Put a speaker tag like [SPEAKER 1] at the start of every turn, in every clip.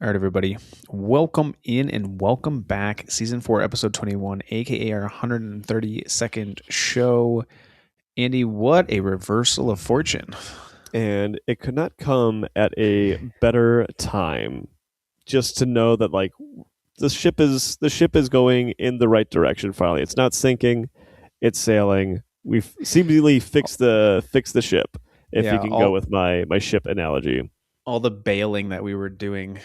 [SPEAKER 1] All right, everybody. Welcome in and welcome back. Season 4, episode 21, aka our 132nd show. Andy, what a reversal of fortune.
[SPEAKER 2] And it could not come at a better time. Just to know that the ship is going in the right direction finally. It's not sinking, it's sailing. We've seemingly fixed the ship, if you can go with my ship analogy.
[SPEAKER 1] All the bailing that we were doing,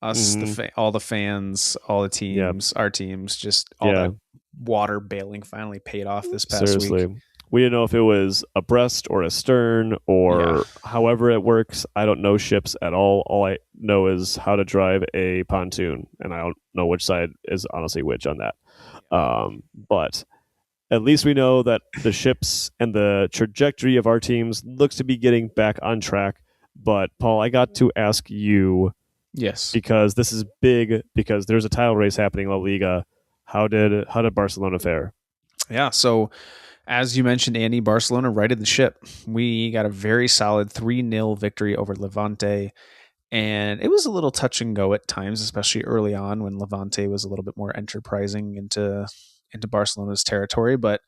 [SPEAKER 1] us, all the fans, all the teams, our teams, just all that water bailing finally paid off this past week.
[SPEAKER 2] We didn't know if it was a breast or a stern or however it works. I don't know ships at all. All I know is how to drive a pontoon, and I don't know which side is honestly which on that. But at least we know that the ships and the trajectory of our teams looks to be getting back on track. But Paul, I got to ask you,
[SPEAKER 1] yes,
[SPEAKER 2] because this is big, because there's a title race happening in La Liga. How did Barcelona fare?
[SPEAKER 1] Yeah, so as you mentioned, Andy, Barcelona righted the ship. We got a very solid 3-0 victory over Levante, and it was a little touch and go at times, especially early on when Levante was a little bit more enterprising into Barcelona's territory, but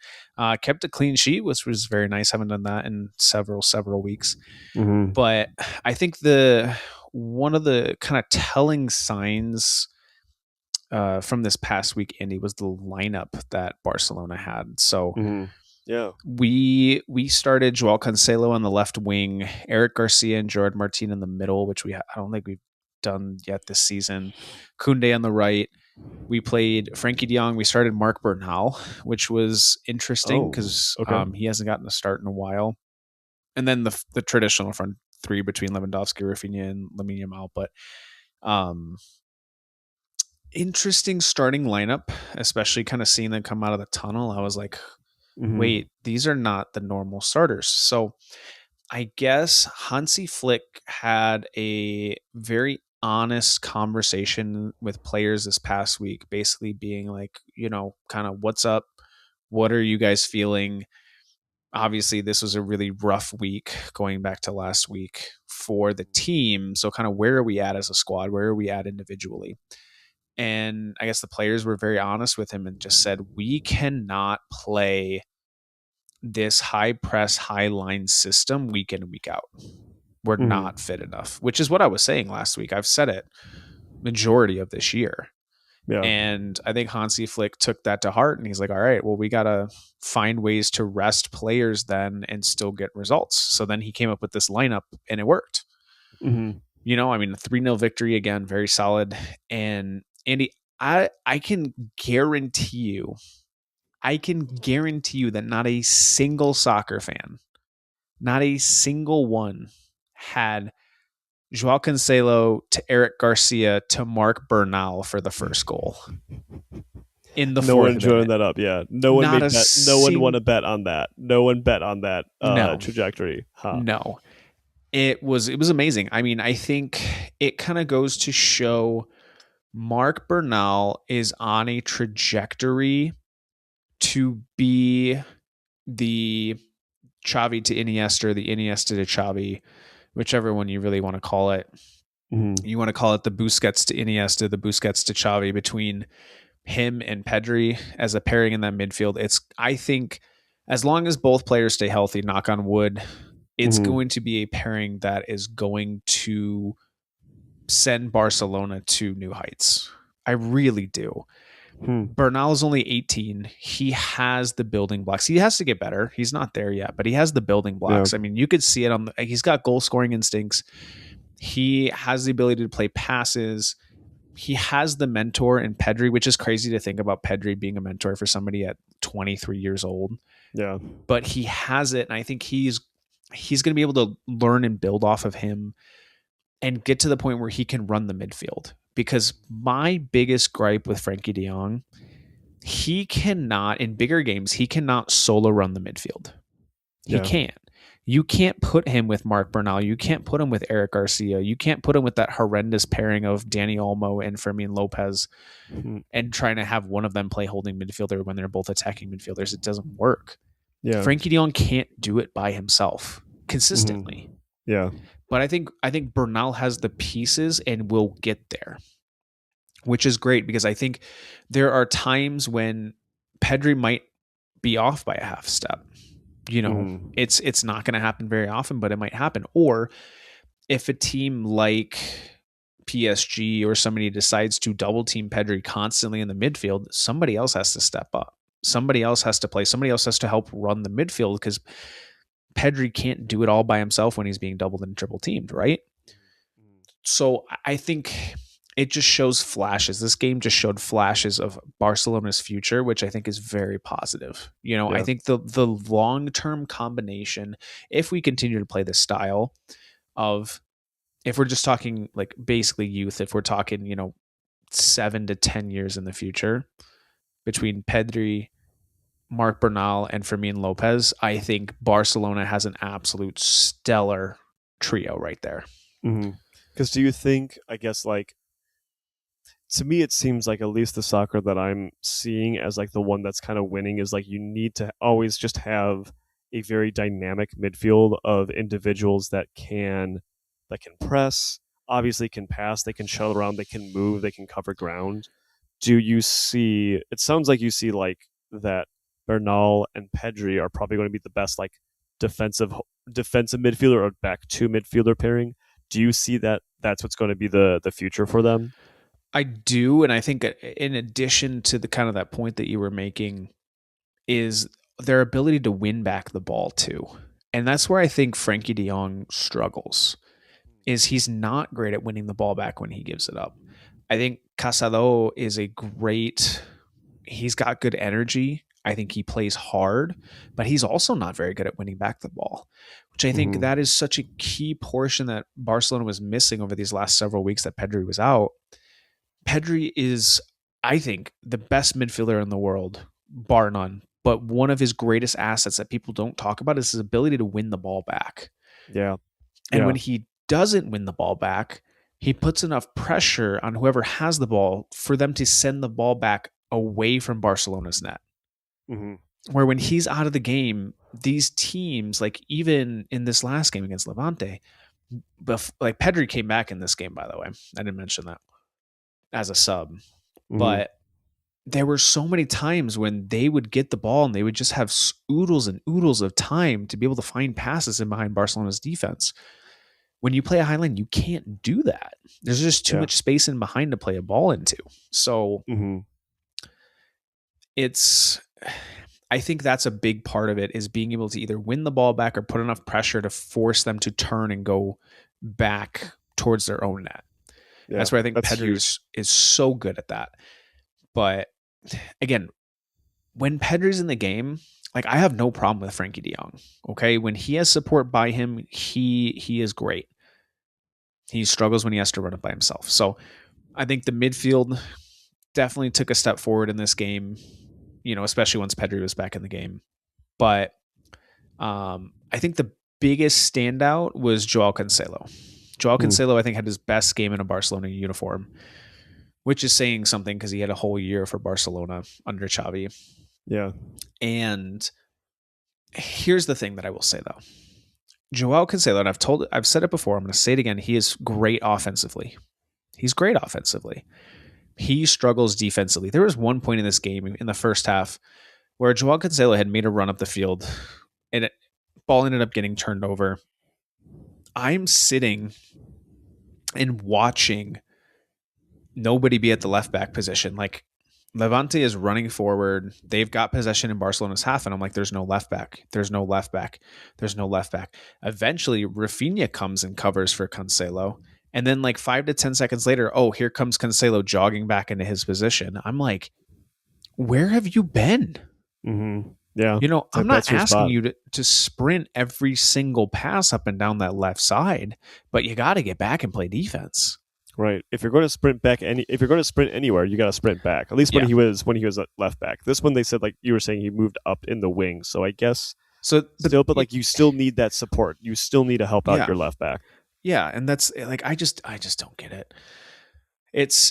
[SPEAKER 1] kept a clean sheet, which was very nice. Haven't done that in several weeks.
[SPEAKER 2] Mm-hmm.
[SPEAKER 1] But I think one of the kind of telling signs from this past week, Andy, was the lineup that Barcelona had. So we started Joao Cancelo on the left wing, Eric Garcia and Gerard Martin in the middle, which I don't think we've done yet this season. Koundé on the right. We played Frankie de Jong. We started Marc Bernal, which was interesting because he hasn't gotten a start in a while. And then the traditional front three between Lewandowski, Rafinha, and Lamine Yamal. But interesting starting lineup, especially kind of seeing them come out of the tunnel. I was like, wait, these are not the normal starters. So I guess Hansi Flick had a very honest conversation with players this past week, basically being like, kind of what's up? What are you guys feeling? Obviously, this was a really rough week going back to last week for the team. So kind of where are we at as a squad? Where are we at individually? And I guess the players were very honest with him and just said, we cannot play this high press, high line system week in and week out. We're not fit enough, which is what I was saying last week. I've said it majority of this year. Yeah. And I think Hansi Flick took that to heart and he's like, all right, well, we got to find ways to rest players then and still get results. So then he came up with this lineup and it worked. A 3-0 victory again, very solid. And Andy, I can guarantee you that not a single soccer fan, not a single one, had Joao Cancelo to Eric Garcia to Marc Bernal for the first goal in the fourth minute.
[SPEAKER 2] No one joined that up. Yeah, no one made that. No one won a bet on that. No one bet on that trajectory.
[SPEAKER 1] No, it was amazing. I mean, I think it kind of goes to show Marc Bernal is on a trajectory to be the Xavi to Iniesta, or the Iniesta to Xavi, whichever one you really want to call it. You want to call it the Busquets to Iniesta, the Busquets to Xavi, between him and Pedri as a pairing in that midfield. I think as long as both players stay healthy, knock on wood, it's going to be a pairing that is going to send Barcelona to new heights. I really do. Bernal is only 18. He has the building blocks. He has to get better. He's not there yet, but he has the building blocks. Yeah. I mean, you could see it he's got goal scoring instincts. He has the ability to play passes. He has the mentor in Pedri, which is crazy to think about Pedri being a mentor for somebody at 23 years old.
[SPEAKER 2] Yeah.
[SPEAKER 1] But he has it, and I think he's going to be able to learn and build off of him and get to the point where he can run the midfield. Because my biggest gripe with Frankie de Jong, he cannot, in bigger games, he cannot solo run the midfield. He can't. You can't put him with Marc Bernal. You can't put him with Eric Garcia. You can't put him with that horrendous pairing of Dani Olmo and Fermin Lopez and trying to have one of them play holding midfielder when they're both attacking midfielders. It doesn't work. Yeah. Frankie de Jong can't do it by himself consistently.
[SPEAKER 2] Yeah.
[SPEAKER 1] But I think Bernal has the pieces and will get there, which is great because I think there are times when Pedri might be off by a half step. It's not going to happen very often, but it might happen. Or if a team like PSG or somebody decides to double team Pedri constantly in the midfield, somebody else has to step up. Somebody else has to play. Somebody else has to help run the midfield because Pedri can't do it all by himself when he's being doubled and triple teamed, right? So I think it just shows flashes. This game just showed flashes of Barcelona's future, which I think is very positive. I think the long-term combination, if we continue to play this style of, if we're just talking like basically youth, if we're talking, 7 to 10 years in the future, between Pedri, Marc Bernal, and Fermin Lopez, I think Barcelona has an absolute stellar trio right there.
[SPEAKER 2] Because do you think, I guess, like, to me, it seems like at least the soccer that I'm seeing as like the one that's kind of winning is like you need to always just have a very dynamic midfield of individuals that can press, obviously can pass, they can shuttle around, they can move, they can cover ground. Do you see, it sounds like you see like that Bernal and Pedri are probably going to be the best like defensive midfielder or back two midfielder pairing. Do you see that that's what's going to be the future for them?
[SPEAKER 1] I do, and I think in addition to the kind of that point that you were making is their ability to win back the ball too. And that's where I think Frankie de Jong struggles, is he's not great at winning the ball back when he gives it up. I think Casado is he's got good energy. I think he plays hard, but he's also not very good at winning back the ball, which I think that is such a key portion that Barcelona was missing over these last several weeks that Pedri was out. Pedri is, I think, the best midfielder in the world, bar none. But one of his greatest assets that people don't talk about is his ability to win the ball back.
[SPEAKER 2] Yeah.
[SPEAKER 1] And when he doesn't win the ball back, he puts enough pressure on whoever has the ball for them to send the ball back away from Barcelona's net. Where when he's out of the game, these teams, like even in this last game against Levante, like Pedri came back in this game, by the way. I didn't mention that as a sub. But there were so many times when they would get the ball and they would just have oodles and oodles of time to be able to find passes in behind Barcelona's defense. When you play a high line, you can't do that. There's just too much space in behind to play a ball into. So I think that's a big part of it, is being able to either win the ball back or put enough pressure to force them to turn and go back towards their own net. Yeah, that's where I think Pedri is so good at that. But again, when Pedri's in the game, like I have no problem with Frankie de Jong. Okay, when he has support by him, he is great. He struggles when he has to run it by himself. So I think the midfield definitely took a step forward in this game, especially once Pedri was back in the game. But I think the biggest standout was Joao Cancelo. Joao Cancelo, I think, had his best game in a Barcelona uniform, which is saying something because he had a whole year for Barcelona under Xavi.
[SPEAKER 2] Yeah.
[SPEAKER 1] And here's the thing that I will say, though. Joao Cancelo, and I've said it before, I'm going to say it again, he is great offensively. He's great offensively. He struggles defensively. There was one point in this game in the first half where Joao Cancelo had made a run up the field and ball ended up getting turned over. I'm sitting and watching nobody be at the left back position. Like Levante is running forward. They've got possession in Barcelona's half. And I'm like, there's no left back. There's no left back. There's no left back. Eventually Rafinha comes and covers for Cancelo. And then like 5 to 10 seconds later, oh, here comes Cancelo jogging back into his position. I'm like, where have you been?
[SPEAKER 2] Yeah.
[SPEAKER 1] I'm not asking you to sprint every single pass up and down that left side, but you got to get back and play defense.
[SPEAKER 2] Right. If you're going to sprint back if you're going to sprint anywhere, you got to sprint back. At least when he was a left back. This one they said, like you were saying, he moved up in the wing. So I guess but like you still need that support. You still need to help out your left back.
[SPEAKER 1] Yeah, and that's like I just don't get it.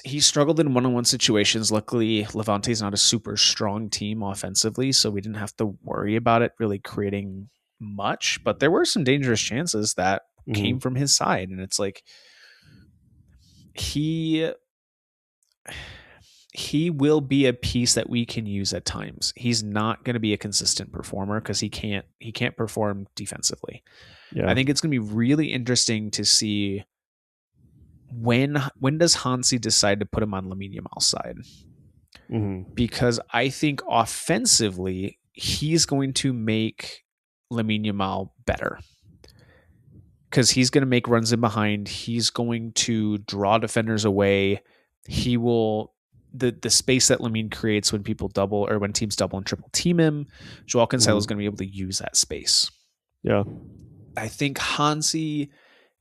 [SPEAKER 1] He struggled in one-on-one situations. Luckily, Levante's not a super strong team offensively, so we didn't have to worry about it really creating much. But there were some dangerous chances that came from his side. And it's like, he will be a piece that we can use at times. He's not going to be a consistent performer because he can't perform defensively.
[SPEAKER 2] Yeah.
[SPEAKER 1] I think it's going to be really interesting to see when does Hansi decide to put him on Lamine Yamal's side? Because I think offensively, he's going to make Lamine Yamal better. Because he's going to make runs in behind. He's going to draw defenders away. He will, the space that Lamine creates when people double or when teams double and triple team him, Joao Cancelo is going to be able to use that space.
[SPEAKER 2] Yeah.
[SPEAKER 1] I think Hansi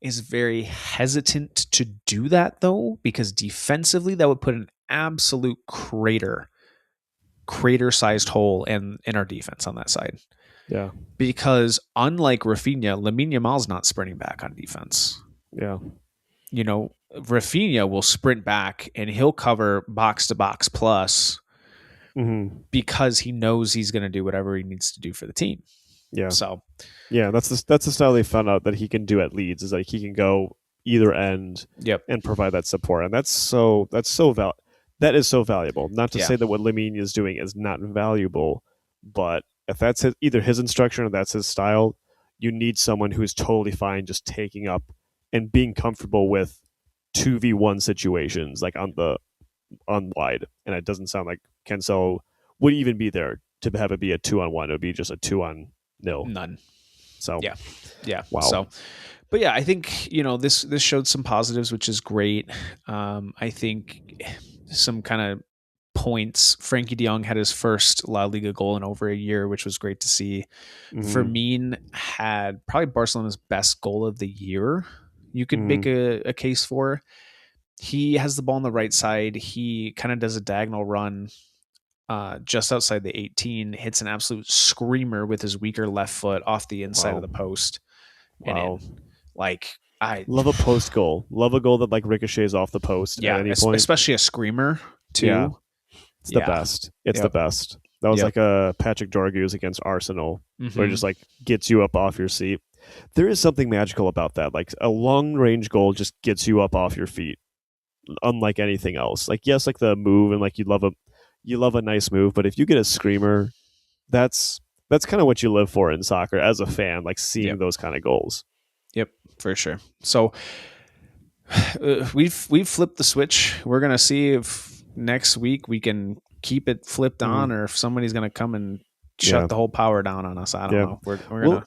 [SPEAKER 1] is very hesitant to do that, though, because defensively that would put an absolute crater-sized hole in our defense on that side.
[SPEAKER 2] Yeah.
[SPEAKER 1] Because unlike Rafinha, Lamine Yamal's not sprinting back on defense.
[SPEAKER 2] Yeah.
[SPEAKER 1] You know, Rafinha will sprint back and he'll cover box to box plus because he knows he's going to do whatever he needs to do for the team.
[SPEAKER 2] Yeah.
[SPEAKER 1] So,
[SPEAKER 2] yeah, that's the style they found out that he can do at Leeds, is like he can go either end and provide that support. And that is so valuable. Not to say that what Lamine is doing is not valuable, but if that's either his instruction or that's his style, you need someone who's totally fine just taking up and being comfortable with 2v1 situations, like on wide. And it doesn't sound like Cancelo would even be there to have it be a 2-on-1. It would be just a 2-on-0.
[SPEAKER 1] None.
[SPEAKER 2] So
[SPEAKER 1] yeah.
[SPEAKER 2] Wow.
[SPEAKER 1] So, but yeah, I think, you know, this showed some positives, which is great. I think some kind of points. Frankie de Jong had his first La Liga goal in over a year, which was great to see. Firmino had probably Barcelona's best goal of the year. You could make a case for. He has the ball on the right side. He kind of does a diagonal run just outside the 18, hits an absolute screamer with his weaker left foot off the inside of the post.
[SPEAKER 2] Wow.
[SPEAKER 1] And I
[SPEAKER 2] love a post goal. Love a goal that like ricochets off the post at any point.
[SPEAKER 1] Especially a screamer too.
[SPEAKER 2] Yeah. It's the best. It's the best. That was like a Patrick Dorgu's against Arsenal, where it just like gets you up off your seat. There is something magical about that. Like a long range goal just gets you up off your feet, unlike anything else. Like yes, like the move and like you love a nice move, but if you get a screamer, that's kind of what you live for in soccer as a fan, like seeing those kind of goals. Yep,
[SPEAKER 1] for sure. So we've flipped the switch. We're gonna see if next week we can keep it flipped on, or if somebody's gonna come and shut the whole power down on us. I don't know. We're gonna.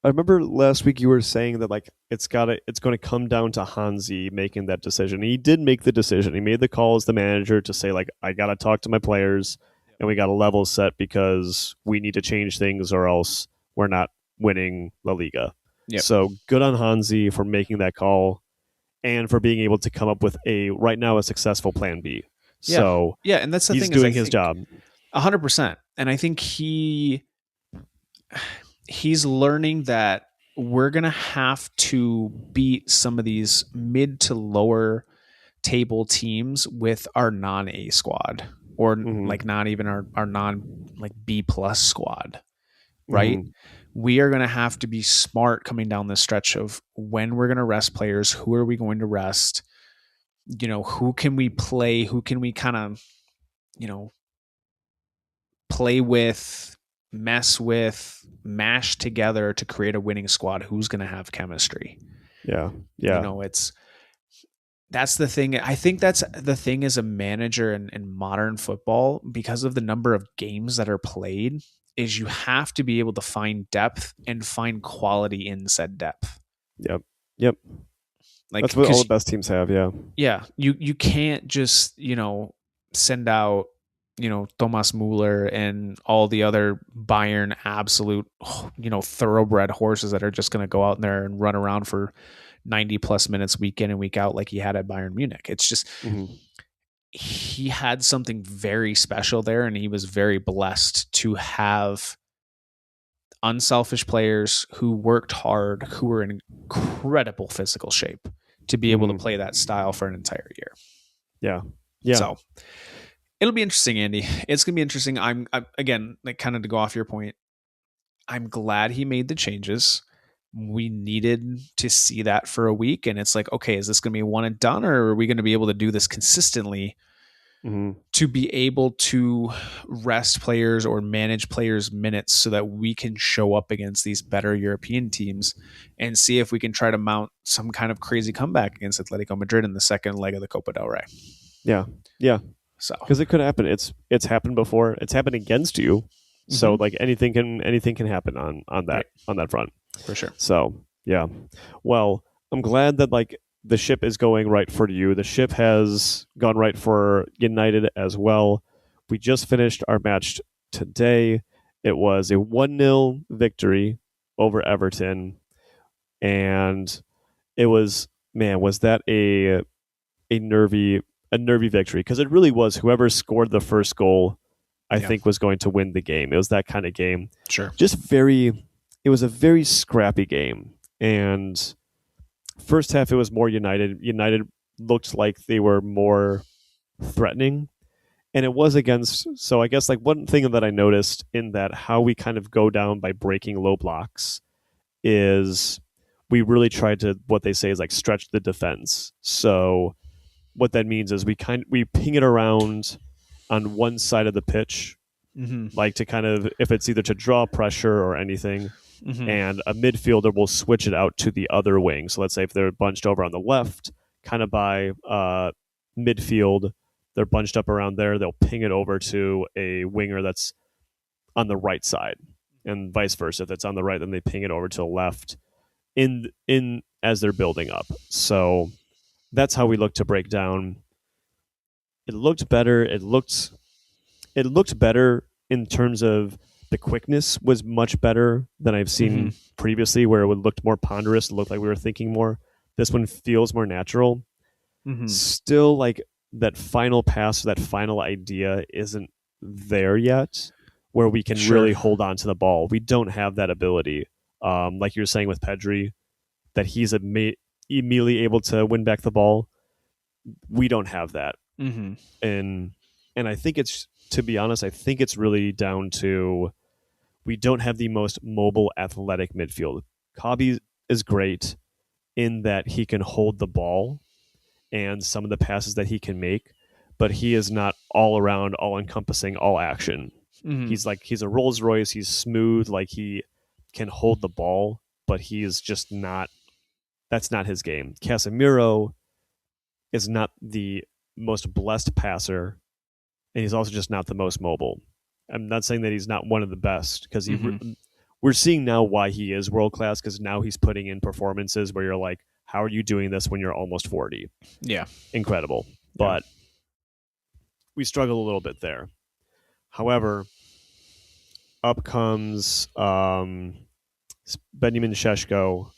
[SPEAKER 2] I remember last week you were saying that like it's going to come down to Hansi making that decision. He did make the decision. He made the call as the manager to say like, I got to talk to my players and we got a level set because we need to change things or else we're not winning La Liga. Yep. So good on Hansi for making that call and for being able to come up with a successful plan B.
[SPEAKER 1] Yeah.
[SPEAKER 2] So
[SPEAKER 1] and that's the
[SPEAKER 2] he's
[SPEAKER 1] thing.
[SPEAKER 2] Doing his job
[SPEAKER 1] 100%. And I think he's learning that we're going to have to beat some of these mid to lower table teams with our non-A squad or like not even our non like B+ squad, right? We are going to have to be smart coming down this stretch of when we're going to rest players, who are we going to rest, you know, who can we play, who can we kind of, you know, play with, mess with, mash together to create a winning squad. Who's going to have chemistry?
[SPEAKER 2] Yeah.
[SPEAKER 1] You know, that's the thing. I think that's the thing as a manager in modern football, because of the number of games that are played, is you have to be able to find depth and find quality in said depth.
[SPEAKER 2] Yep.
[SPEAKER 1] Like
[SPEAKER 2] that's what all the best teams have.
[SPEAKER 1] Yeah. You can't just, you know, send out, you know, Thomas Muller and all the other Bayern absolute, you know, thoroughbred horses that are just going to go out there and run around for 90+ minutes week in and week out like he had at Bayern Munich. It's just, he had something very special there, and he was very blessed to have unselfish players who worked hard, who were in incredible physical shape to be able to play that style for an entire year.
[SPEAKER 2] Yeah.
[SPEAKER 1] So it'll be interesting, Andy. It's going to be interesting. I'm again, like kind of to go off your point, I'm glad he made the changes. we needed to see that for a week. And it's like, okay, is this going to be one and done, or are we going to be able to do this consistently to be able to rest players or manage players' minutes so that we can show up against these better European teams and see if we can try to mount some kind of crazy comeback against Atletico Madrid in the second leg of the Copa del Rey.
[SPEAKER 2] Yeah. Yeah.
[SPEAKER 1] So,
[SPEAKER 2] because it could happen. It's happened before. It's happened against you. So like anything can happen on that front.
[SPEAKER 1] For sure.
[SPEAKER 2] So yeah. Well, I'm glad that like the ship is going right for you. The ship has gone right for United as well. We just finished our match today. It was a 1-0 victory over Everton. And it was, man, was that a nervy victory? Because it really was whoever scored the first goal, I think was going to win the game. It was that kind of game.
[SPEAKER 1] Sure.
[SPEAKER 2] It was a very scrappy game. And first half, it was more United. United looked like they were more threatening. And it was against, so I guess like one thing that I noticed in that how we kind of go down by breaking low blocks is we really tried to, what they say is like stretch the defense. So what that means is we ping it around on one side of the pitch, like to kind of, if it's either to draw pressure or anything, and a midfielder will switch it out to the other wing. So let's say if they're bunched over on the left, kind of by midfield, they're bunched up around there, they'll ping it over to a winger that's on the right side, and vice versa. If it's on the right, then they ping it over to the left in as they're building up. So that's how we look to break down. It looked better. It looked better in terms of the quickness was much better than I've seen previously, where it would look more ponderous. It looked like we were thinking more. This one feels more natural. Still, like that final pass, that final idea isn't there yet, where we can really hold on to the ball. We don't have that ability. Like you were saying with Pedri, that he's immediately able to win back the ball. We don't have that. And I think it's, to be honest, I think it's really down to we don't have the most mobile, athletic midfield. Kabi is great in that he can hold the ball and some of the passes that he can make, but he is not all around, all encompassing, all action. He's a Rolls Royce. He's smooth, like he can hold the ball, but he is just not. That's not his game. Casemiro is not the most blessed passer, and he's also just not the most mobile. I'm not saying that he's not one of the best, because we're seeing now why he is world class, because now he's putting in performances where you're like, how are you doing this when you're almost 40?
[SPEAKER 1] Yeah.
[SPEAKER 2] Incredible. But we struggle a little bit there. However, up comes Benjamin Sesko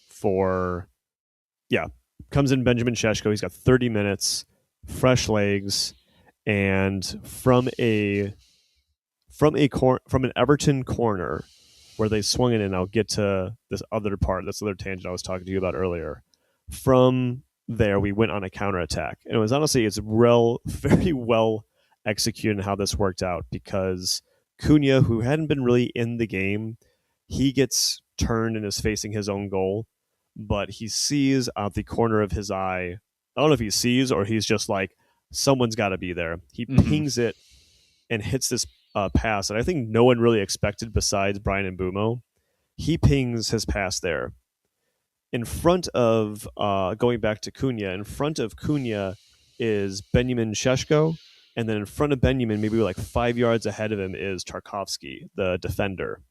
[SPEAKER 2] comes in Benjamin Sesko. He's got 30 minutes, fresh legs, and from an Everton corner where they swung it in. I'll get to this other tangent I was talking to you about earlier. From there, we went on a counterattack. And it was honestly, it's very well executed how this worked out, because Cunha, who hadn't been really in the game, he gets turned and is facing his own goal, but he sees out the corner of his eye. I don't know if he sees or he's just like, someone's got to be there. He pings it and hits this pass that I think no one really expected besides Brian Mbeumo. He pings his pass there. In front of, going back to Cunha, in front of Cunha is Benjamin Sesko, and then in front of Benjamin, maybe like 5 yards ahead of him, is Tarkowski, the defender.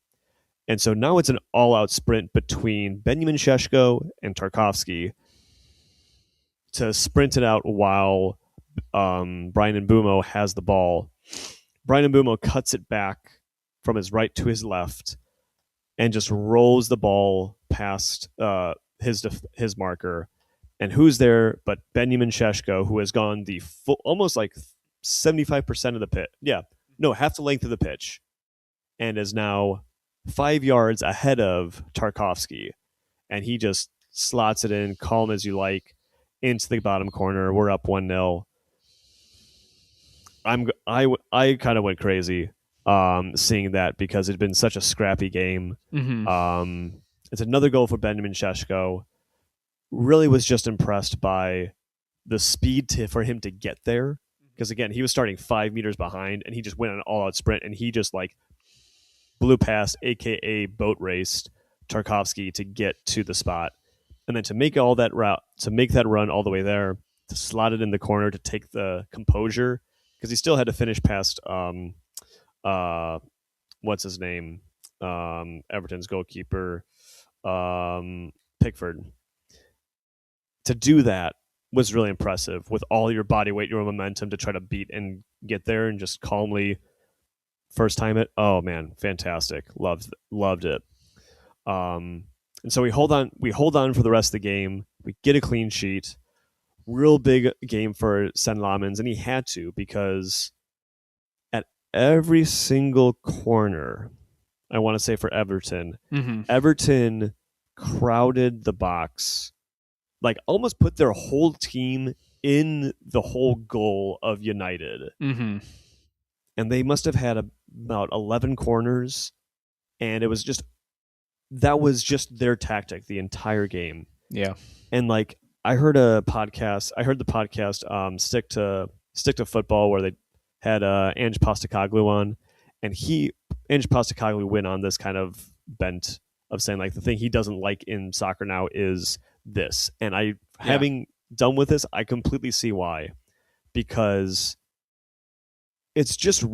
[SPEAKER 2] And so now it's an all-out sprint between Benjamin Sesko and Tarkowski to sprint it out while Brian Mbeumo has the ball. Brian Mbeumo cuts it back from his right to his left and just rolls the ball past his marker. And who's there but Benjamin Sesko, who has gone the full, almost like 75% of the pitch. Yeah, no, half the length of the pitch, and is now 5 yards ahead of Tarkowski. And he just slots it in, calm as you like, into the bottom corner. We're up 1-0. I kind of went crazy seeing that, because it'd been such a scrappy game. It's another goal for Benjamin Sesko. Really was just impressed by the speed for him to get there. Because again, he was starting 5 meters behind and he just went on an all-out sprint and he just like blew past, aka boat raced Tarkovsky to get to the spot. And then to make all that route, to make that run all the way there, to slot it in the corner to take the composure, because he still had to finish past what's his name? Everton's goalkeeper, Pickford. To do that was really impressive with all your body weight, your momentum to try to beat and get there and just calmly first time it. Oh man, fantastic. Loved it. And so we hold on for the rest of the game. We get a clean sheet. Real big game for Sen Lamens, and he had to, because at every single corner, I want to say for Everton, Everton crowded the box, like almost put their whole team in the whole goal of United.
[SPEAKER 1] Mm-hmm.
[SPEAKER 2] And they must have had about 11 corners, and that was just their tactic the entire game.
[SPEAKER 1] Yeah.
[SPEAKER 2] And like I heard the podcast Stick to Football, where they had Ange Postecoglou on, and Ange Postecoglou went on this kind of bent of saying like the thing he doesn't like in soccer now is this. And having done with this, I completely see why, because it's just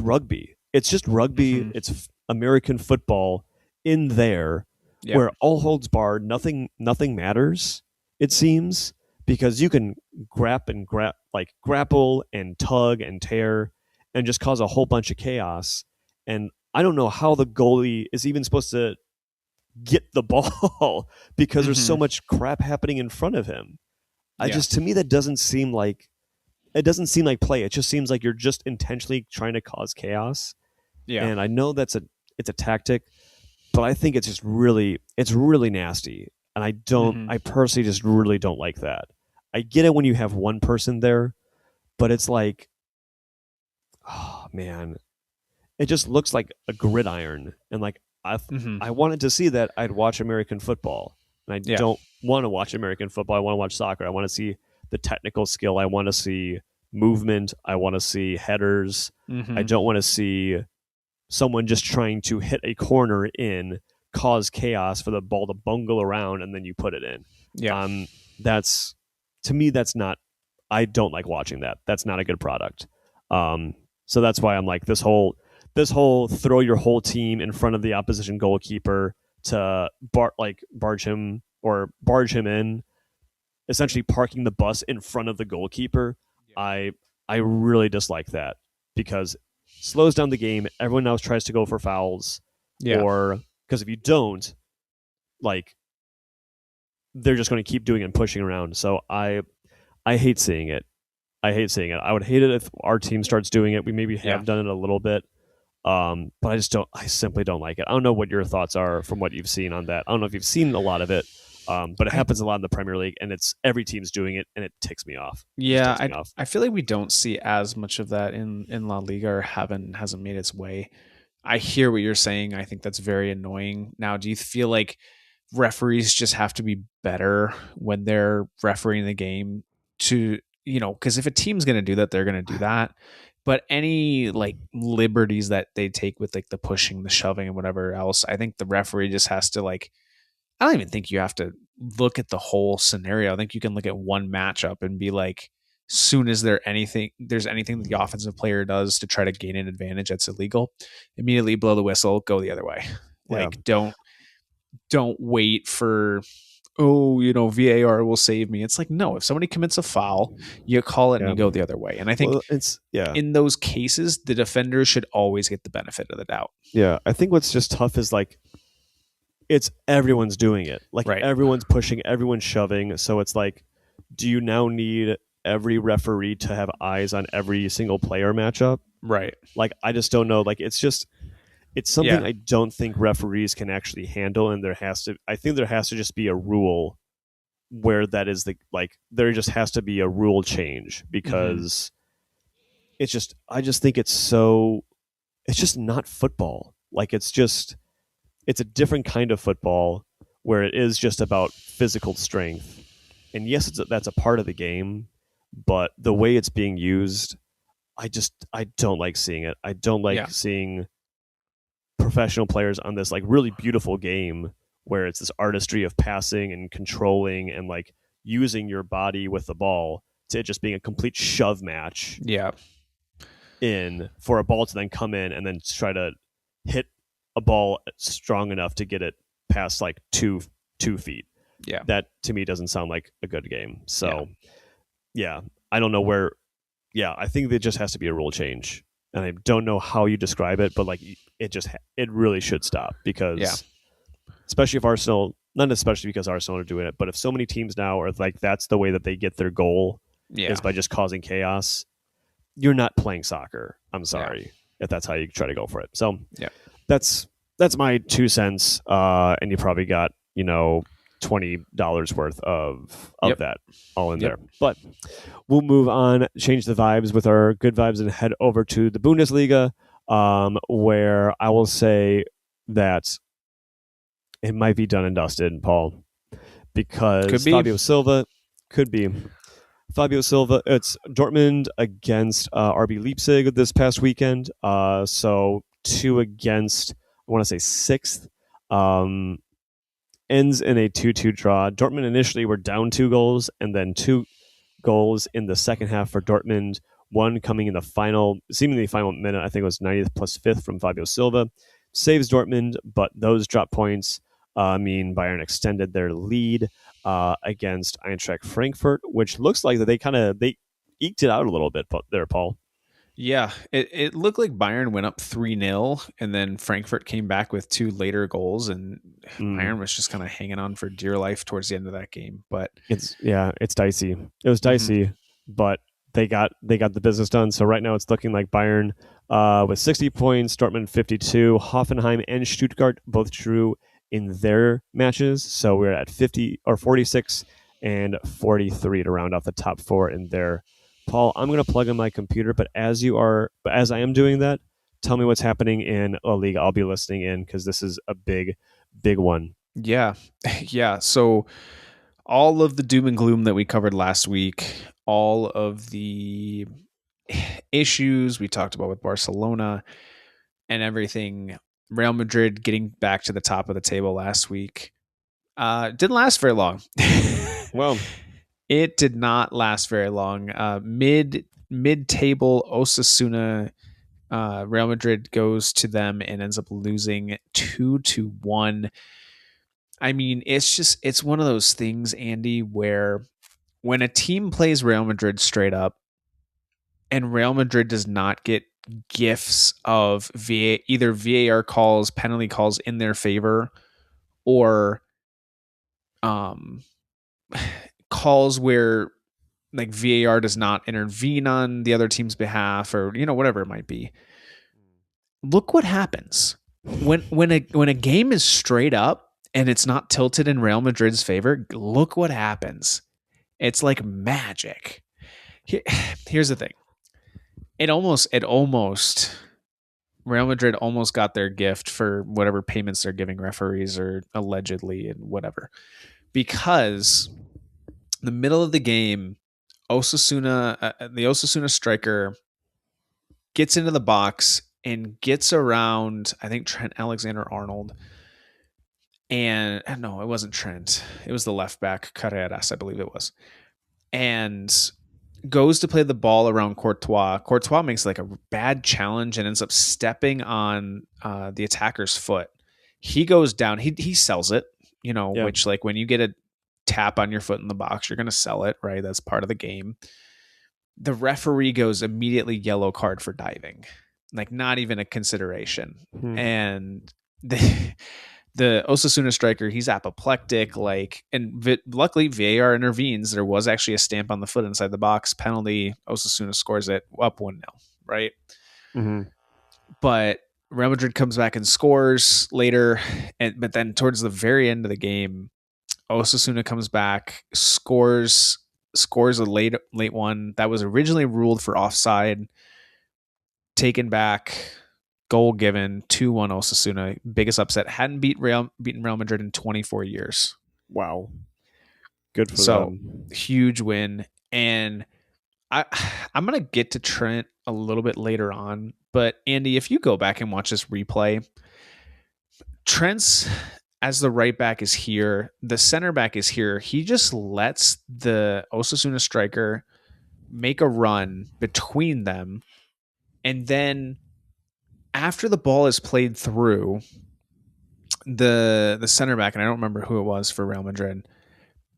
[SPEAKER 2] rugby. It's just rugby.
[SPEAKER 1] Mm-hmm.
[SPEAKER 2] It's American football in there, where all holds barred, nothing matters. It seems, because you can grapple and tug and tear and just cause a whole bunch of chaos. And I don't know how the goalie is even supposed to get the ball because there's so much crap happening in front of him. To me, that doesn't seem like play. It just seems like you're just intentionally trying to cause chaos. Yeah. And I know it's a tactic, but I think it's really nasty. And I personally just really don't like that. I get it when you have one person there, but it's like, oh man, it just looks like a gridiron. And like, I wanted to see that, I'd watch American football. And I don't want to watch American football. I want to watch soccer. I want to see the technical skill. I want to see movement. I want to see headers. I don't want to see someone just trying to hit a corner in, cause chaos for the ball to bungle around, and then you put it in. To me, that's not, I don't like watching that. That's not a good product. So that's why I'm like, this whole throw your whole team in front of the opposition goalkeeper to barge him in, essentially parking the bus in front of the goalkeeper. I really dislike that, because it slows down the game. Everyone else tries to go for fouls, or because if you don't, like, they're just going to keep doing it and pushing around. So I hate seeing it. I would hate it if our team starts doing it. We maybe have done it a little bit, but I simply don't like it. I don't know what your thoughts are from what you've seen on that. I don't know if you've seen a lot of it, but it happens a lot in the Premier League, and it's every team's doing it, and it ticks me off.
[SPEAKER 1] I feel like we don't see as much of that in La Liga, or hasn't made its way. I hear what you're saying. I think that's very annoying. Now, do you feel like referees just have to be better when they're refereeing the game to, because if a team's going to do that, they're going to do that. But any like liberties that they take with like the pushing, the shoving, and whatever else, I think the referee just has to I don't even think you have to look at the whole scenario. I think you can look at one matchup and be like, soon as there's anything that the offensive player does to try to gain an advantage that's illegal, immediately blow the whistle, go the other way. Don't wait for, VAR will save me. It's like, no, if somebody commits a foul, you call it and you go the other way. And I think in those cases, the defender should always get the benefit of the doubt.
[SPEAKER 2] Yeah. I think what's just tough is like, it's everyone's doing it. Like everyone's pushing, everyone's shoving. So it's like, do you now need every referee to have eyes on every single player matchup?
[SPEAKER 1] Right.
[SPEAKER 2] Like, I just don't know. Like, it's something I don't think referees can actually handle. And there has to just be a rule where that is there just has to be a rule change, because I just think it's just not football. Like, it's a different kind of football. where it is just about physical strength. And yes, that's a part of the game, but the way it's being used, I don't like seeing it. I don't like seeing professional players on this like really beautiful game where it's this artistry of passing and controlling and like using your body with the ball to it just being a complete shove match.
[SPEAKER 1] Yeah.
[SPEAKER 2] In for a ball to then come in and then try to hit a ball strong enough to get it past like 2 feet.
[SPEAKER 1] Yeah.
[SPEAKER 2] That to me doesn't sound like a good game. So I don't know where. Yeah, I think there just has to be a rule change, and I don't know how you describe it, but like it really should stop because, especially if Arsenal, not especially because Arsenal are doing it, but if so many teams now are like that's the way that they get their goal is by just causing chaos. You're not playing soccer. I'm sorry if that's how you try to go for it. So that's my 2 cents, and you probably got $20 worth of that all in there. But we'll move on, change the vibes with our good vibes, and head over to the Bundesliga, where I will say that it might be done and dusted, Paul, because Fabio Silva could be. It's Dortmund against RB Leipzig this past weekend. So 2 against, I want to say 6th. Ends in a 2-2 draw. Dortmund initially were down 2 goals, and then 2 goals in the second half for Dortmund. One coming in the seemingly final minute, I think it was 90th plus 5th from Fabio Silva. Saves Dortmund, but those drop points mean Bayern extended their lead against Eintracht Frankfurt, which looks like that they eked it out a little bit there, Paul.
[SPEAKER 1] Yeah, it looked like Bayern went up 3-0, and then Frankfurt came back with 2 later goals, and Bayern was just kind of hanging on for dear life towards the end of that game. But
[SPEAKER 2] it's dicey. It was dicey, but they got the business done. So right now it's looking like Bayern with 60 points, Dortmund 52, Hoffenheim and Stuttgart both drew in their matches. So we're at 50 or 46 and 43 to round off the top 4 in there. Paul, I'm going to plug in my computer, but as I am doing that, tell me what's happening in La Liga. I'll be listening in because this is a big one.
[SPEAKER 1] Yeah. So all of the doom and gloom that we covered last week, all of the issues we talked about with Barcelona and everything, Real Madrid getting back to the top of the table last week, didn't last very long.
[SPEAKER 2] Well,
[SPEAKER 1] it did not last very long. Mid-table Osasuna, Real Madrid goes to them and ends up losing 2-1. I mean, it's one of those things, Andy, where when a team plays Real Madrid straight up and Real Madrid does not get gifts of either VAR calls, penalty calls in their favor, or calls where like VAR does not intervene on the other team's behalf, or whatever it might be. Look what happens when a game is straight up and it's not tilted in Real Madrid's favor. Look what happens. It's like magic. Here's the thing. It almost Real Madrid almost got their gift for whatever payments they're giving referees or allegedly and whatever, because the middle of the game, the Osasuna striker gets into the box and gets around, I think, Trent Alexander-Arnold. And no, it wasn't Trent. It was the left back, Carreras, I believe it was. And goes to play the ball around Courtois. Courtois makes like a bad challenge and ends up stepping on the attacker's foot. He goes down. He sells it, which like when you get a tap on your foot in the box, you're going to sell it, right? That's part of the game. The referee goes immediately yellow card for diving, like not even a consideration. And the Osasuna striker, he's apoplectic, and luckily VAR intervenes. There was actually a stamp on the foot inside the box, penalty. Osasuna scores it up 1-0, right? But Real Madrid comes back and scores later, but then towards the very end of the game, Osasuna comes back, scores a late one that was originally ruled for offside, taken back, goal given, 2-1 Osasuna, biggest upset. Hadn't beaten Real Madrid in 24 years.
[SPEAKER 2] Wow. Good for
[SPEAKER 1] So
[SPEAKER 2] them.
[SPEAKER 1] huge win. And I'm going to get to Trent a little bit later on. But Andy, if you go back and watch this replay, Trent's, as the right back is here, the center back is here. He just lets the Osasuna striker make a run between them. And then after the ball is played through, the center back, and I don't remember who it was for Real Madrid,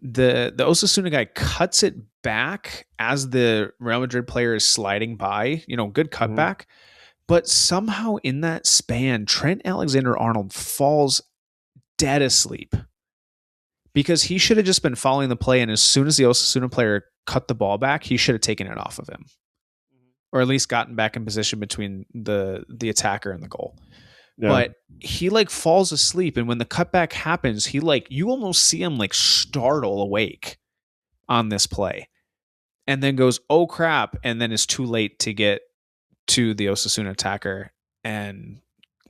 [SPEAKER 1] the Osasuna guy cuts it back as the Real Madrid player is sliding by, good cutback. But somehow in that span, Trent Alexander-Arnold falls dead asleep because he should have just been following the play. And as soon as the Osasuna player cut the ball back, he should have taken it off of him, or at least gotten back in position between the attacker and the goal. Yeah. But he falls asleep, and when the cutback happens, he you almost see him startle awake on this play, and then goes, "Oh crap!" and then it's too late to get to the Osasuna attacker, and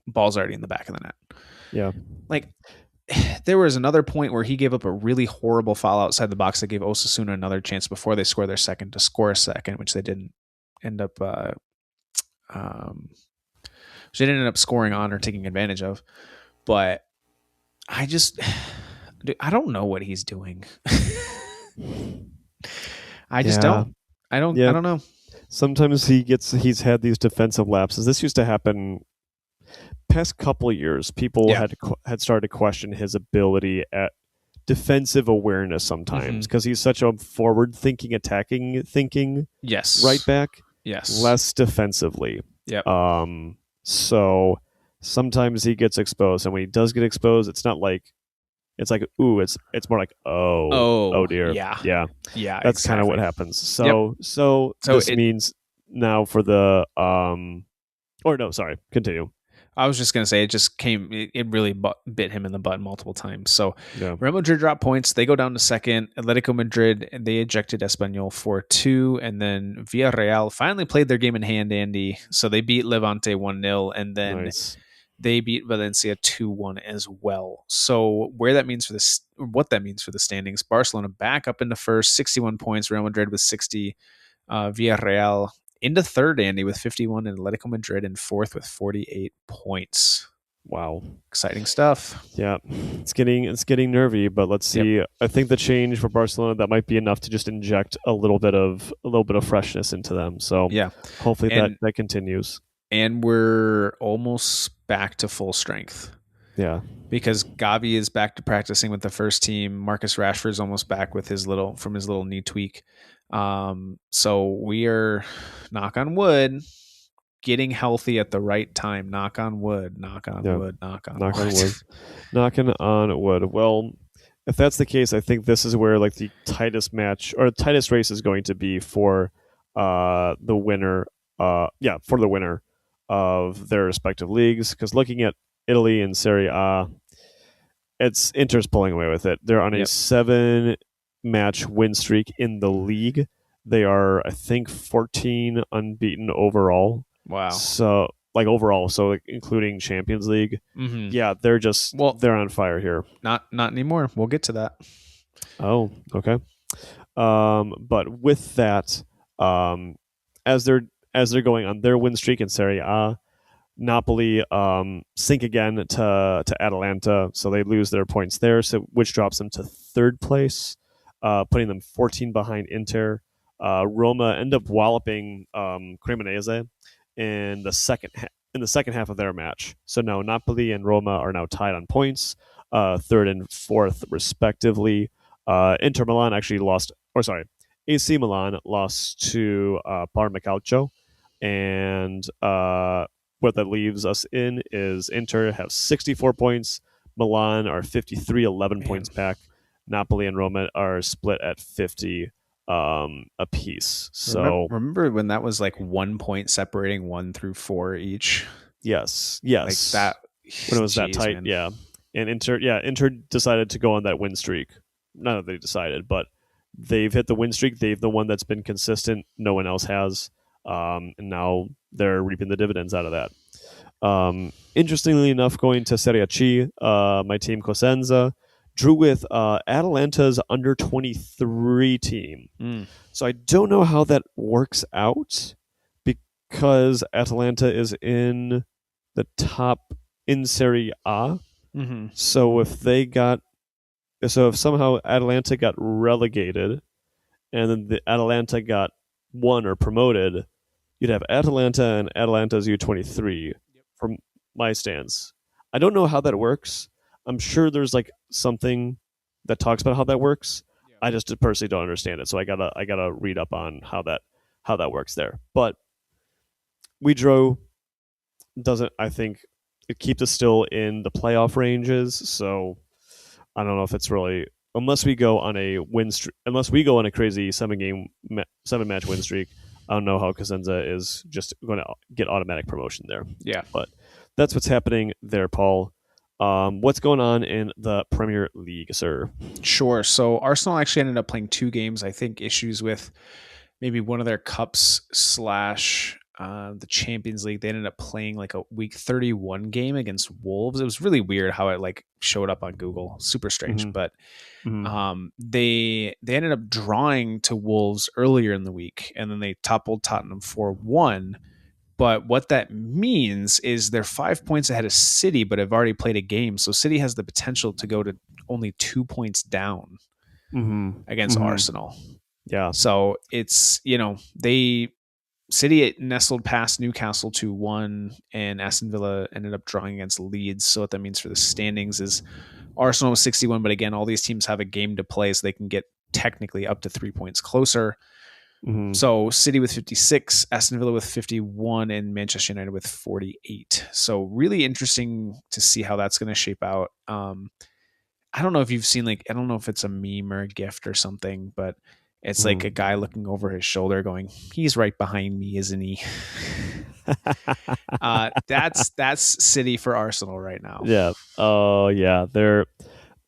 [SPEAKER 1] ball's already in the back of the net.
[SPEAKER 2] Yeah,
[SPEAKER 1] there was another point where he gave up a really horrible foul outside the box that gave Osasuna another chance before they score their second to score a second, which they didn't end up. She didn't end up scoring on or taking advantage of. But I don't know what he's doing. I just don't. I don't know.
[SPEAKER 2] Sometimes he's had these defensive lapses. This used to happen past couple of years. People had started to question his ability at defensive awareness sometimes because he's such a forward-thinking, thinking right back.
[SPEAKER 1] Yes.
[SPEAKER 2] Less defensively.
[SPEAKER 1] Yep.
[SPEAKER 2] So sometimes he gets exposed, and when he does get exposed, it's not like it's more like oh dear.
[SPEAKER 1] Yeah.
[SPEAKER 2] That's kind of what happens. So this means now for the continue.
[SPEAKER 1] I was just going to say it really bit him in the butt multiple times. So Real Madrid dropped points. They go down to second. Atletico Madrid, they ejected Espanyol 4-2. And then Villarreal finally played their game in hand, Andy. So they beat Levante 1-0. And then they beat Valencia 2-1 as well. So what that means for the standings, Barcelona back up into first, 61 points. Real Madrid with 60. Villarreal into third, Andy, with 51, and Atletico Madrid in fourth with 48 points.
[SPEAKER 2] Wow.
[SPEAKER 1] Exciting stuff.
[SPEAKER 2] Yeah. It's getting nervy, but let's see. Yep. I think the change for Barcelona, that might be enough to just inject a little bit of freshness into them. So hopefully that continues.
[SPEAKER 1] And we're almost back to full strength.
[SPEAKER 2] Yeah.
[SPEAKER 1] Because Gavi is back to practicing with the first team. Marcus Rashford's almost back with his little knee tweak. So we are, knock on wood, getting healthy at the right time. Knock on wood. Knock on wood.
[SPEAKER 2] Knocking on wood. Well, if that's the case, I think this is where the tightest match or the tightest race is going to be for the winner. For the winner of their respective leagues. Because looking at Italy and Serie A, it's Inter's pulling away with it. They're on a 7-match win streak in the league. They are, I think, 14 unbeaten overall.
[SPEAKER 1] Wow.
[SPEAKER 2] So, overall, so including Champions League.
[SPEAKER 1] Mm-hmm.
[SPEAKER 2] Yeah, they're just they're on fire here.
[SPEAKER 1] Not anymore. We'll get to that.
[SPEAKER 2] Oh, okay. But with that, as they're going on their win streak in Serie A, Napoli sink again to Atalanta, so they lose their points there, which drops them to third place, putting them 14 behind Inter. Roma end up walloping Cremonese in the second half of their match. So now Napoli and Roma are now tied on points, third and fourth respectively. AC Milan lost to Parma Calcio, and what that leaves us in is Inter have 64 points, Milan are 53, 11 points back. Napoli and Roma are split at 50 apiece. So
[SPEAKER 1] remember when that was 1 point separating 1 through 4 each?
[SPEAKER 2] Yes.
[SPEAKER 1] That
[SPEAKER 2] when it was that tight, man. Yeah. And Inter decided to go on that win streak. Not that they decided, but they've hit the win streak. They've the one that's been consistent. No one else has. And now they're reaping the dividends out of that. Interestingly enough, going to Serie C, my team Cosenza drew with Atalanta's under 23 team. So I don't know how that works out because Atalanta is in the top in Serie A. So if somehow Atalanta got relegated and then the Atalanta got won or promoted, you'd have Atalanta and Atalanta's U23 from my stance. I don't know how that works. I'm sure there's like something that talks about how that works. I just personally don't understand it, so I gotta read up on how that works there. But we drew. I think it keeps us still in the playoff ranges. So I don't know if it's really, unless we go on a crazy 7-match win streak. I don't know how Cosenza is just going to get automatic promotion there.
[SPEAKER 1] Yeah,
[SPEAKER 2] but that's what's happening there, Paul. What's going on in the Premier League, sir?
[SPEAKER 1] Sure. So Arsenal actually ended up playing 2 games. I think issues with maybe one of their cups / the Champions League. They ended up playing like a week 31 game against Wolves. It was really weird how it like showed up on Google. Super strange. But they ended up drawing to Wolves earlier in the week, and then they toppled Tottenham 4-1. But what that means is they're 5 points ahead of City, but have already played a game. So City has the potential to go to only 2 points down against Arsenal.
[SPEAKER 2] Yeah.
[SPEAKER 1] So it's, City nestled past Newcastle 2-1, and Aston Villa ended up drawing against Leeds. So what that means for the standings is Arsenal was 61, but again, all these teams have a game to play, so they can get technically up to 3 points closer. So City with 56, Aston Villa with 51, and Manchester United with 48. So really interesting to see how that's going to shape out. I don't know if you've seen I don't know if it's a meme or a gift or something, but it's like a guy looking over his shoulder going, he's right behind me, isn't he? That's City for Arsenal right now.
[SPEAKER 2] Yeah. Oh, yeah. There are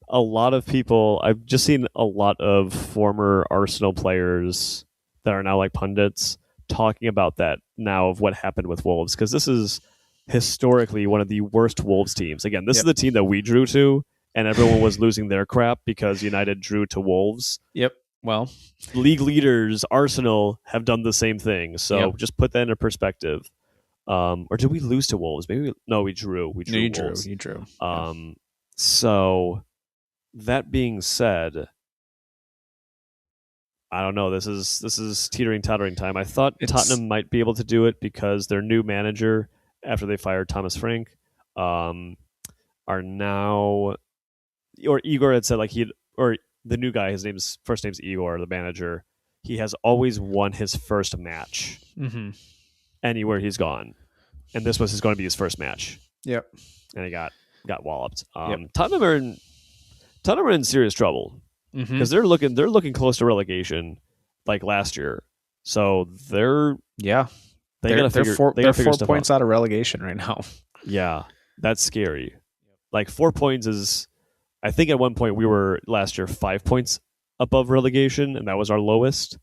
[SPEAKER 2] a lot of people. I've just seen a lot of former Arsenal players that are now like pundits talking about that now of what happened with Wolves, because this is historically one of the worst Wolves teams. Again, this is the team that we drew to, and everyone was losing their crap because United drew to Wolves.
[SPEAKER 1] Yep. Well,
[SPEAKER 2] league leaders Arsenal have done the same thing, so just put that into perspective. Or did we lose to Wolves? We drew. You
[SPEAKER 1] drew.
[SPEAKER 2] So that being said, I don't know. This is teetering tottering time. I thought Tottenham might be able to do it because their new manager, after they fired Thomas Frank, are now, or Igor had said the new guy, first name's Igor, the manager. He has always won his first match anywhere he's gone, and this was going to be his first match.
[SPEAKER 1] Yep,
[SPEAKER 2] and he got walloped. Tottenham are in serious trouble because they're looking close to relegation, like last year. So they're 4
[SPEAKER 1] points out of relegation right now.
[SPEAKER 2] Yeah, that's scary. Like 4 points is. I think at one point we were last year 5 points above relegation, and that was our lowest.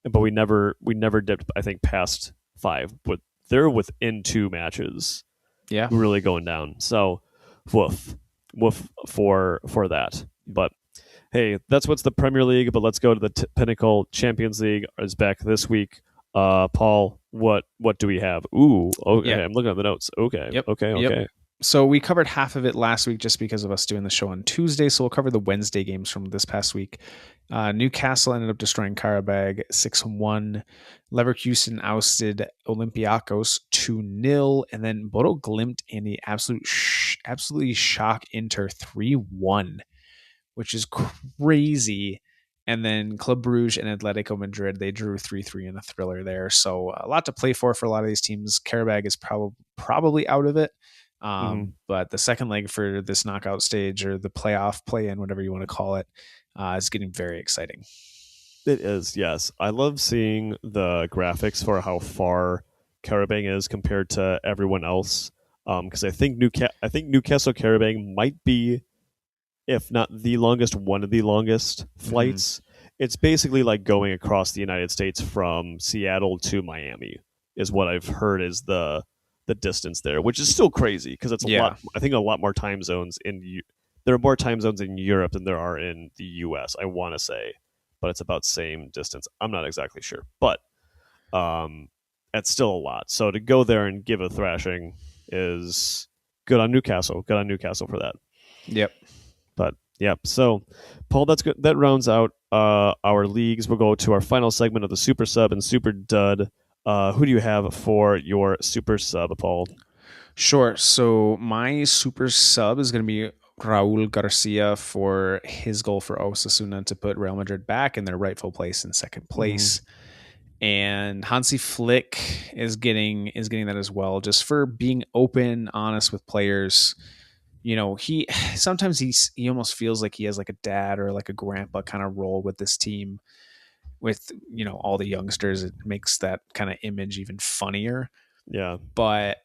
[SPEAKER 2] But we never dipped, I think, past 5. But they're within 2 matches.
[SPEAKER 1] Yeah,
[SPEAKER 2] really going down. So, woof for that. But hey, that's what's the Premier League. But let's go to the Pinnacle. Champions League is back this week. Paul, what do we have? Ooh, okay. I'm looking at the notes. Okay, okay.
[SPEAKER 1] So we covered half of it last week just because of us doing the show on Tuesday. So we'll cover the Wednesday games from this past week. Newcastle ended up destroying Karabag 6-1. Leverkusen ousted Olympiacos 2-0. And then Bodo Glimt and the absolutely shock Inter 3-1, which is crazy. And then Club Brugge and Atletico Madrid, they drew 3-3 in a thriller there. So a lot to play for a lot of these teams. Karabag is probably out of it. But the second leg for this knockout stage, or the playoff play-in, whatever you want to call it, is getting very exciting.
[SPEAKER 2] It is, yes. I love seeing the graphics for how far Karabag is compared to everyone else. Because I think Newcastle Karabag might be, if not the longest, one of the longest flights. It's basically like going across the United States from Seattle to Miami, is what I've heard is the the distance there, which is still crazy because it's a lot. I think a lot more time zones there are more time zones in Europe than there are in the US, I want to say, but it's about same distance. I'm not exactly sure, but that's still a lot. So to go there and give a thrashing is good on Newcastle. Good on Newcastle for that.
[SPEAKER 1] Yep.
[SPEAKER 2] But yeah, so Paul, that's good. That rounds out our leagues. We'll go to our final segment of the Super Sub and Super Dud. Who do you have for your Super Sub, Paul?
[SPEAKER 1] Sure. So my Super Sub is going to be Raúl García for his goal for Osasuna to put Real Madrid back in their rightful place in second place. And Hansi Flick is getting that as well, just for being open, honest with players. You know, he sometimes he almost feels like he has like a dad or like a grandpa kind of role with this team, with, you know, all the youngsters. It makes that kind of image even funnier.
[SPEAKER 2] Yeah.
[SPEAKER 1] But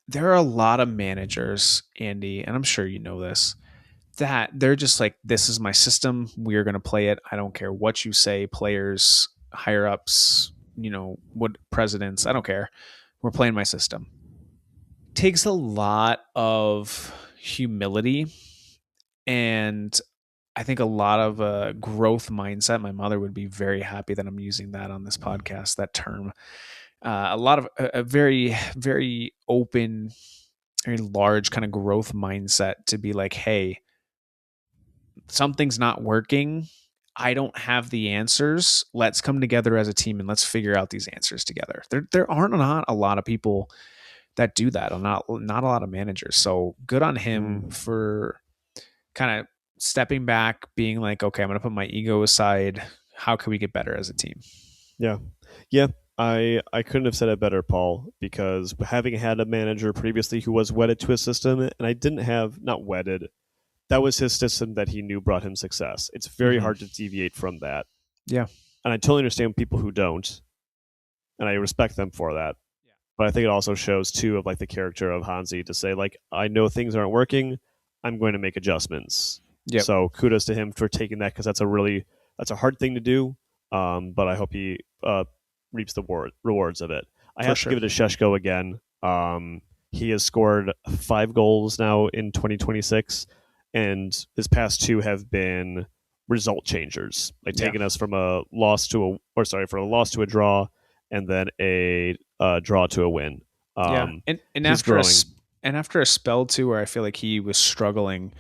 [SPEAKER 1] there are a lot of managers, Andy, and I'm sure you know this, that they're just like, this is my system. We're going to play it. I don't care what you say, players, higher ups, you know, what presidents, I don't care. We're playing my system. Takes a lot of humility and I think a lot of growth mindset. My mother would be very happy that I'm using that on this podcast, that term. A lot of a very, very open, very large kind of growth mindset to be like, hey, something's not working. I don't have the answers. Let's come together as a team and let's figure out these answers together. There aren't not a lot of people that do that. Not a lot of managers. So good on him for kind of stepping back, being like, okay, I'm going to put my ego aside. How can we get better as a team?
[SPEAKER 2] Yeah. Yeah. I couldn't have said it better, Paul, because having had a manager previously who was wedded to a system, and I didn't have, not wedded, that was his system that he knew brought him success. It's very hard to deviate from that.
[SPEAKER 1] Yeah.
[SPEAKER 2] And I totally understand people who don't, and I respect them for that. Yeah. But I think it also shows, too, of like the character of Hansi to say, like, I know things aren't working. I'm going to make adjustments. Yep. So kudos to him for taking that, because that's a hard thing to do. But I hope he reaps the rewards of it. I have to give it to Sesko again. He has scored 5 goals now in 2026, and his past 2 have been result changers, like taking us from a loss to a draw, and then a draw to a win.
[SPEAKER 1] And after a spell too, where I feel like he was struggling.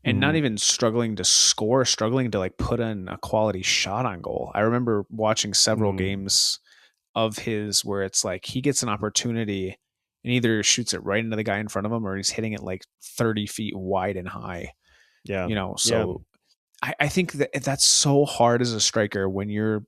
[SPEAKER 1] And not even struggling to score, struggling to like put in a quality shot on goal. I remember watching several games of his where it's like he gets an opportunity and either shoots it right into the guy in front of him or he's hitting it like 30 feet wide and high.
[SPEAKER 2] Yeah.
[SPEAKER 1] You know, so yeah. I think that's so hard as a striker when you're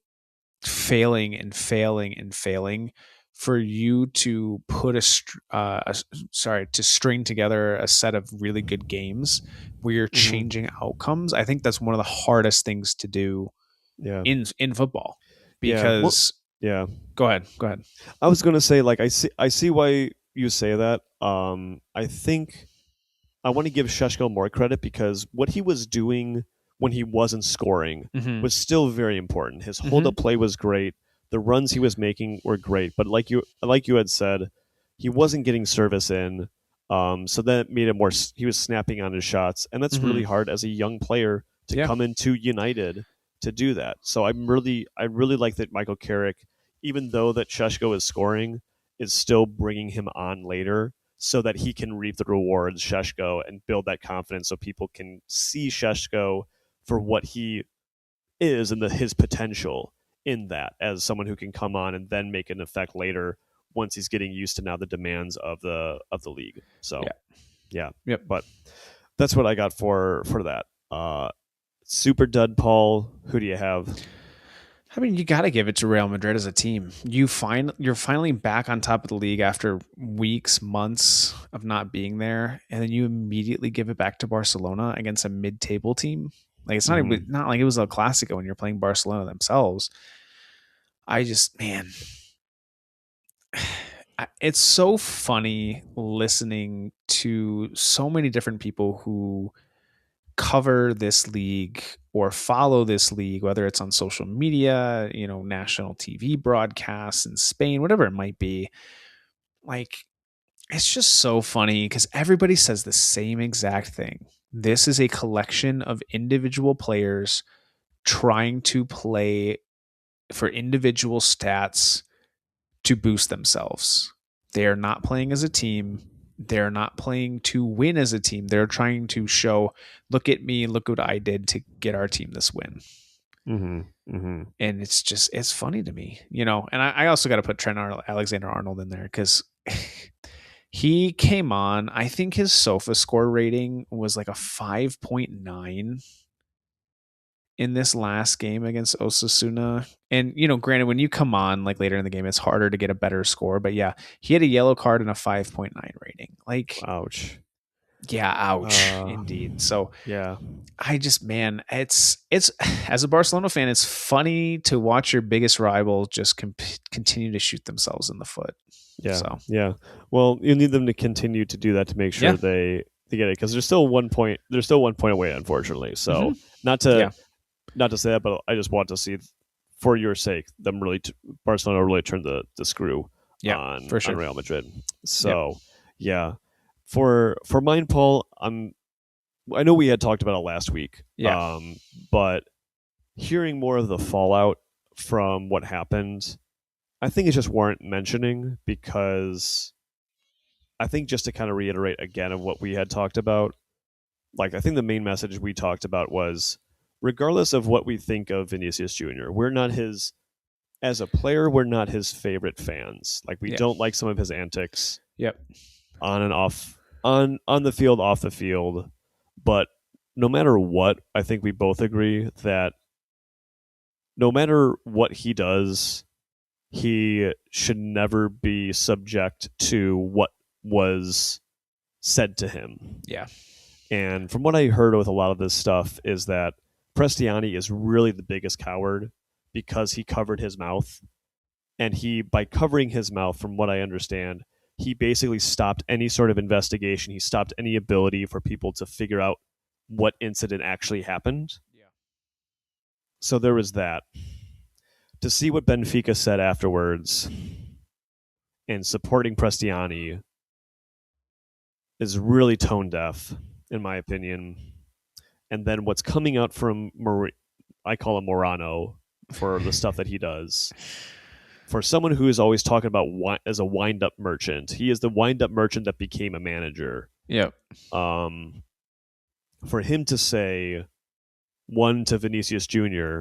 [SPEAKER 1] failing and failing and failing, for you to put to string together a set of really good games where you're changing outcomes. I think that's one of the hardest things to do in football, because Go ahead.
[SPEAKER 2] I was going to say, like, I see why you say that. I think I want to give Sesko more credit, because what he was doing when he wasn't scoring was still very important. His hold-up play was great. The runs he was making were great. But like you had said, he wasn't getting service in. So that made it more... He was snapping on his shots. And that's really hard as a young player to come into United to do that. So I really like that Michael Carrick, even though that Sesko is scoring, is still bringing him on later so that he can reap the rewards, Sesko, and build that confidence so people can see Sesko for what he is and his potential in that, as someone who can come on and then make an effect later once he's getting used to now the demands of the league. So but that's what I got for that. Super Dud, Paul, who do you have?
[SPEAKER 1] I mean, you got to give it to Real Madrid as a team. You're finally back on top of the league after weeks, months of not being there, and then you immediately give it back to Barcelona against a mid-table team. Like, it's not like it was El Clasico when you're playing Barcelona themselves. It's so funny listening to so many different people who cover this league or follow this league, whether it's on social media, you know, national TV broadcasts in Spain, whatever it might be, like, it's just so funny because everybody says the same exact thing. This is a collection of individual players trying to play for individual stats to boost themselves. They are not playing as a team. They're not playing to win as a team. They're trying to show, look at me, look what I did to get our team this win. And it's funny to me, you know. And I also got to put Trent Alexander-Arnold in there because he came on. I think his sofa score rating was like a 5.9 in this last game against Osasuna. And, you know, granted, when you come on like later in the game, it's harder to get a better score. But yeah, he had a yellow card and a 5.9 rating. Like,
[SPEAKER 2] ouch.
[SPEAKER 1] Yeah, ouch, indeed. So
[SPEAKER 2] yeah,
[SPEAKER 1] I just, man, it's as a Barcelona fan, it's funny to watch your biggest rival just continue to shoot themselves in the foot.
[SPEAKER 2] Yeah,
[SPEAKER 1] so.
[SPEAKER 2] Yeah. Well, you need them to continue to do that to make sure they get it, because they're still 1 point. They're still 1 point away, unfortunately. So not to say that, but I just want to see, for your sake, them really Barcelona really turn the screw on Real Madrid. So yeah. For mine, Paul, I know we had talked about it last week. But hearing more of the fallout from what happened, I think it's just warrant mentioning, because I think, just to kind of reiterate again of what we had talked about, like, I think the main message we talked about was, regardless of what we think of Vinicius Jr., we're not his, as a player, we're not his favorite fans. Like, we don't like some of his antics. On and off, on the field, off the field. But no matter what, I think we both agree that no matter what he does, he should never be subject to what was said to him. And from what I heard with a lot of this stuff is that Prestianni is really the biggest coward, because he covered his mouth. And by covering his mouth, from what I understand, he basically stopped any sort of investigation. He stopped any ability for people to figure out what incident actually happened. So there was that. To see what Benfica said afterwards and supporting Prestianni is really tone deaf, in my opinion. And then what's coming out from I call him Mouronho, for the stuff that he does. For someone who is always talking about as a wind-up merchant, he is the wind-up merchant that became a manager. For him to say, one, to Vinicius Jr.,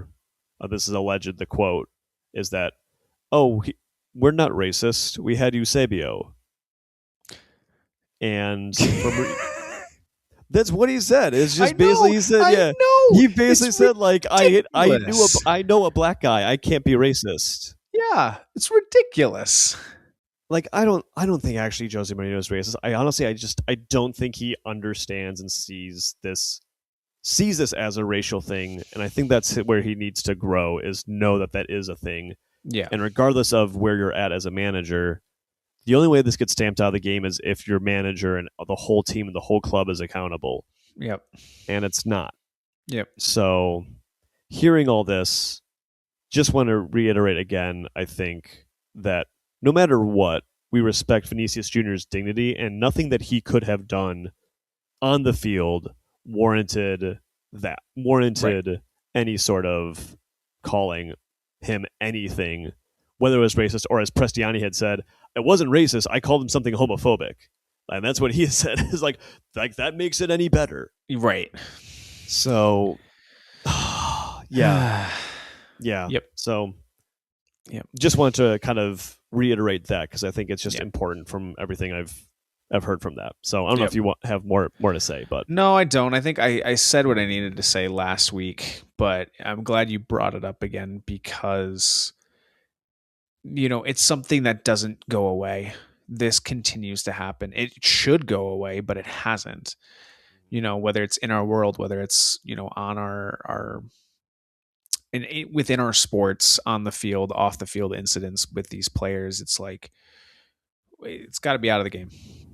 [SPEAKER 2] this is alleged, the quote, is that, we're not racist. We had Eusebio. And that's what he said. It's just basically, he said, he basically said, like, I know a black guy. I can't be racist.
[SPEAKER 1] Yeah, it's ridiculous.
[SPEAKER 2] Like, I don't think actually Jose Mourinho is racist. I don't think he understands and sees this as a racial thing. And I think that's where he needs to grow, is know that is a thing. And regardless of where you're at as a manager, the only way this gets stamped out of the game is if your manager and the whole team and the whole club is accountable. And it's not. So hearing all this, just want to reiterate again, I think that no matter what, we respect Vinicius Jr.'s dignity, and nothing that he could have done on the field warranted any sort of calling him anything, whether it was racist, or as Prestianni had said, it wasn't racist, I called him something homophobic. And that's what he said, is like that makes it any better. So, yeah. So, just wanted to kind of reiterate that, because I think it's just important from everything I've heard from that. So I don't know if you have more to say, but
[SPEAKER 1] no, I don't. I think I said what I needed to say last week, but I'm glad you brought it up again, because, you know, it's something that doesn't go away. This continues to happen. It should go away, but it hasn't. You know, whether it's in our world, whether it's, you know, on within our sports, on the field, off the field incidents with these players, it's like, it's got to be out of the game.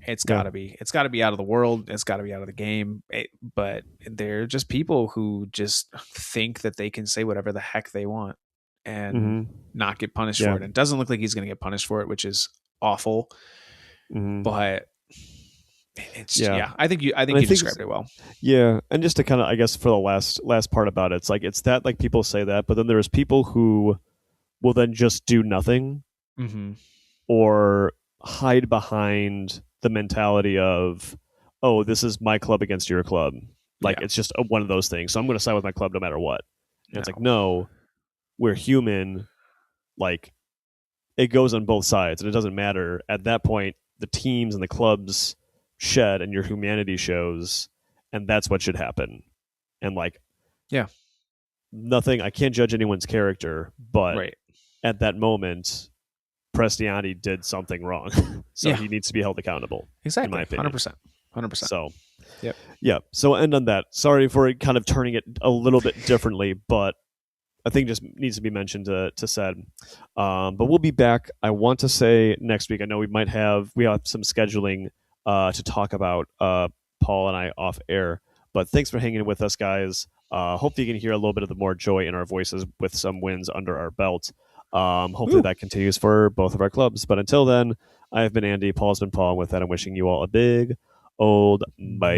[SPEAKER 1] It's got to be. It's got to be out of the world. It's got to be out of the game. But they're just people who just think that they can say whatever the heck they want and not get punished for it. And it doesn't look like he's going to get punished for it, which is awful. But it's I think you described it well.
[SPEAKER 2] Yeah, and just to kind of, I guess, for the last part about it, it's like it's that, like, people say that, but then there's people who will then just do nothing or hide behind the mentality of, oh, this is my club against your club. Like, it's just one of those things. So I'm going to side with my club no matter what. And it's like, no, we're human. Like, it goes on both sides, and it doesn't matter. At that point, the teams and the clubs shed and your humanity shows, and that's what should happen. And, like, nothing, I can't judge anyone's character, but at that moment, Prestianni did something wrong. So he needs to be held accountable.
[SPEAKER 1] Exactly.
[SPEAKER 2] In my opinion.
[SPEAKER 1] 100%.
[SPEAKER 2] So, so end on that. Sorry for kind of turning it a little bit differently, but I think just needs to be mentioned to said. But we'll be back, I want to say, next week. I know we have some scheduling to talk about, Paul and I off air. But thanks for hanging with us, guys. Hopefully you can hear a little bit of the more joy in our voices with some wins under our belt. Hopefully that continues for both of our clubs. But until then, I have been Andy. Paul's been Paul. And with that, I'm wishing you all a big old bye.